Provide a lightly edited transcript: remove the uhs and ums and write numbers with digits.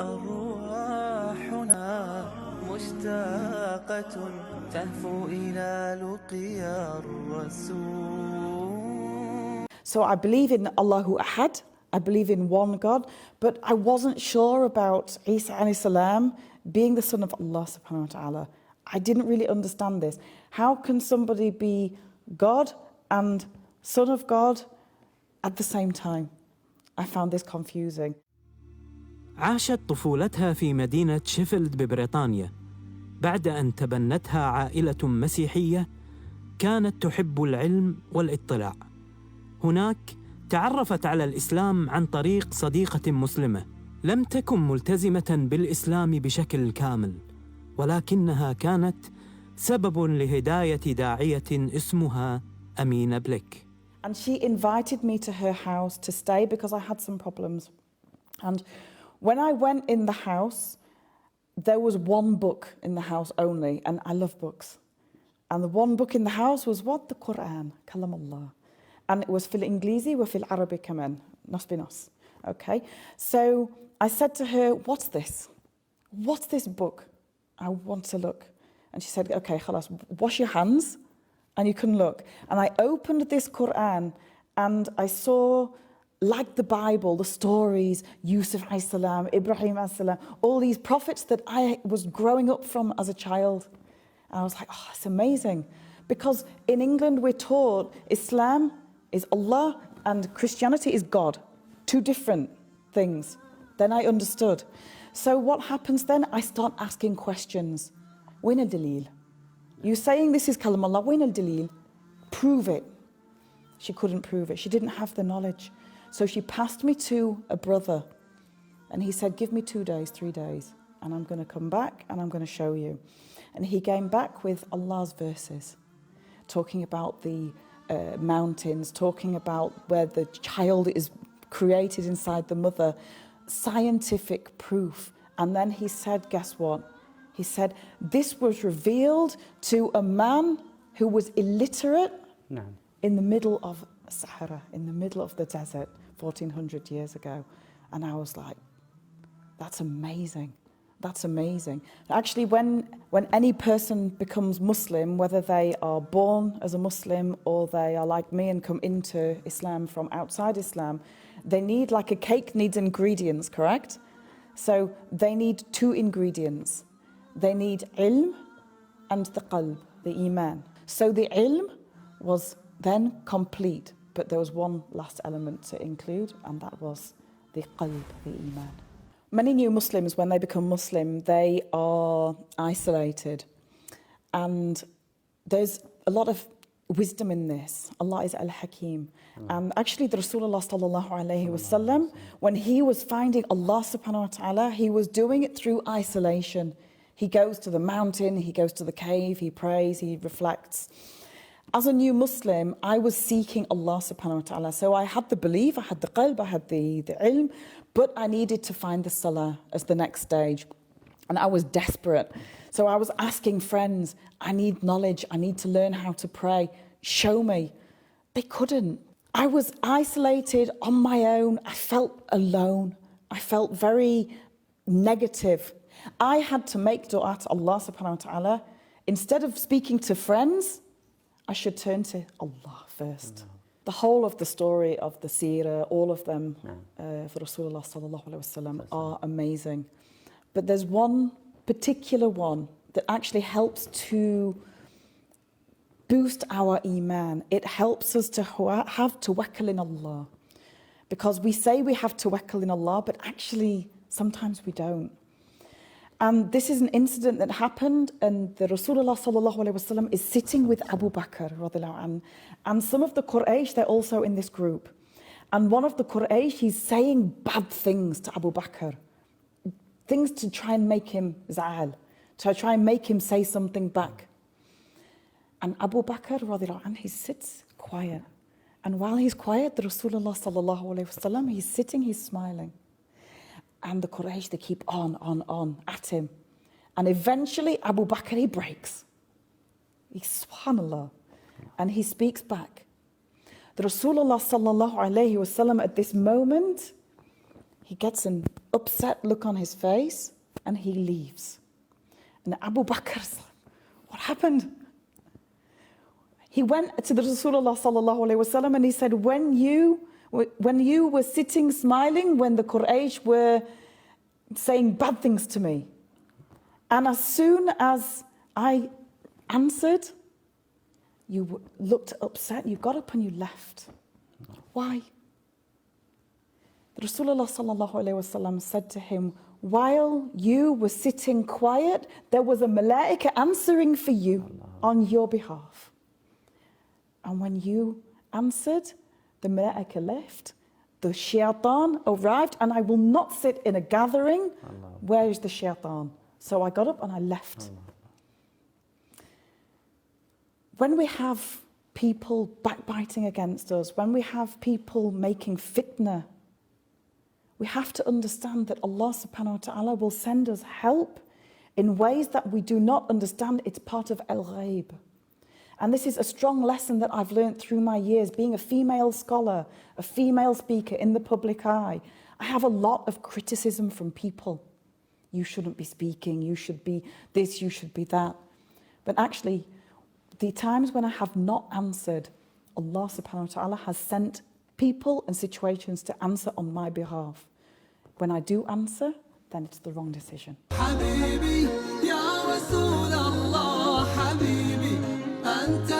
أرواحنا مشتاقة تهفو إلى لقيا الرسول. So I believe in Allahu Ahad, I believe in one God, but I wasn't sure about Isa alayhi salam being the son of Allah subhanahu wa ta'ala. I didn't really understand this. How can somebody be God and son of God at the same time? I found this confusing. عاشت طفولتها في مدينة شيفيلد ببريطانيا بعد أن تبنتها عائلة مسيحية كانت تحب العلم والاطلاع. هناك تعرفت على الإسلام عن طريق صديقة مسلمة لم تكن ملتزمة بالإسلام بشكل كامل، ولكنها كانت سبب لهداية داعية اسمها أمين بليك. And she invited me to her house to stay because I had some problems. And when I went in the house, there was one book in the house only, and I love books. And the one book in the house was what? The Quran, Kalam Allah. And it was في الإنجليزي وفي العربي كمان, nos بنص. Okay? So I said to her, what's this? What's this book? I want to look. And she said, okay, خلاص, wash your hands and you can look. And I opened this Quran and I saw, like the Bible, the stories, Yusuf alayhi salam, Ibrahim alayhi salam, all these prophets that I was growing up from as a child. And I was like, oh, it's amazing. Because in England we're taught Islam is Allah and Christianity is God. Two different things. Then I understood. So what happens then? I start asking questions. Win al-dalil. You saying this is kalam Allah, win al-dalil. Prove it. She couldn't prove it. She didn't have the knowledge. So she passed me to a brother. And he said, give me 2 days, 3 days. And I'm going to come back and I'm going to show you. And he came back with Allah's verses. Talking about the mountains, talking about where the child is created inside the mother, scientific proof. And then he said, guess what? He said, this was revealed to a man who was illiterate in the middle of Sahara, in the middle of the desert, 1400 years ago. And I was like, that's amazing. That's amazing. Actually, when any person becomes Muslim, whether they are born as a Muslim or they are like me and come into Islam from outside Islam, they need, like a cake needs ingredients, correct? So they need 2 ingredients. They need ilm and the qalb, the iman. So the ilm was then complete, but there was one last element to include, and that was the qalb, the iman. Many new Muslims, when they become Muslim, they are isolated. And there's a lot of wisdom in this. Allah is Al-Hakim. And actually, the Rasulullah sallallahu alayhi wasallam, when he was finding Allah subhanahu wa ta'ala, he was doing it through isolation. He goes to the mountain, he goes to the cave, he prays, he reflects. As a new Muslim, I was seeking Allah subhanahu wa ta'ala. So I had the belief, I had the qalb, I had the ilm, but I needed to find the salah as the next stage. And I was desperate. So I was asking friends, I need knowledge, I need to learn how to pray. Show me. They couldn't. I was isolated on my own. I felt alone. I felt very negative. I had to make dua to Allah subhanahu wa ta'ala. Instead of speaking to friends, I should turn to Allah first. The whole of the story of the seerah, all of them for Rasulullah sallallahu alayhi wasallam are amazing. But there's one particular one that actually helps to boost our iman. It helps us to have tawakkul in Allah. Because we say we have tawakkul in Allah, but actually sometimes we don't. And this is an incident that happened, and the Rasulullah sallallahu alaihi wasallam is sitting with Abu Bakr radiallahu anhu, and some of the Quraysh, they're also in this group. And one of the Quraysh, he's saying bad things to Abu Bakr, things to try and make him za'al, to try and make him say something back. And Abu Bakr radiallahu anhu, he sits quiet. And while he's quiet, the Rasulullah sallallahu alaihi wasallam, he's sitting, he's smiling. And the Quraysh, they keep on at him. And eventually Abu Bakr, he breaks. Subhanallah. And he speaks back. The Rasulullah sallallahu alayhi wasallam at this moment, he gets and upset look on his face, and he leaves. And Abu Bakr's like, what happened? He went to the Rasulullah sallallahu alaihi wasallam and he said, when you were sitting smiling, when the Quraysh were saying bad things to me, and as soon as I answered, you looked upset, you got up and you left. Why? The Rasulullah sallallahu alaihi wasallam said to him, while you were sitting quiet, there was a malaika answering for you on your behalf. And when you answered, the malaika left, the shaitan arrived, and I will not sit in a gathering. Where is the shaitan? So I got up and I left. When we have people backbiting against us, when we have people making fitna, we have to understand that Allah subhanahu wa ta'ala will send us help in ways that we do not understand. It's part of al-ghaib. And this is a strong lesson that I've learned through my years, being a female scholar, a female speaker in the public eye. I have a lot of criticism from people. You shouldn't be speaking, you should be this, you should be that. But actually, the times when I have not answered, Allah subhanahu wa ta'ala has sent people and situations to answer on my behalf. When I do answer, then it's the wrong decision. حبيبي يا رسول الله حبيبي أنت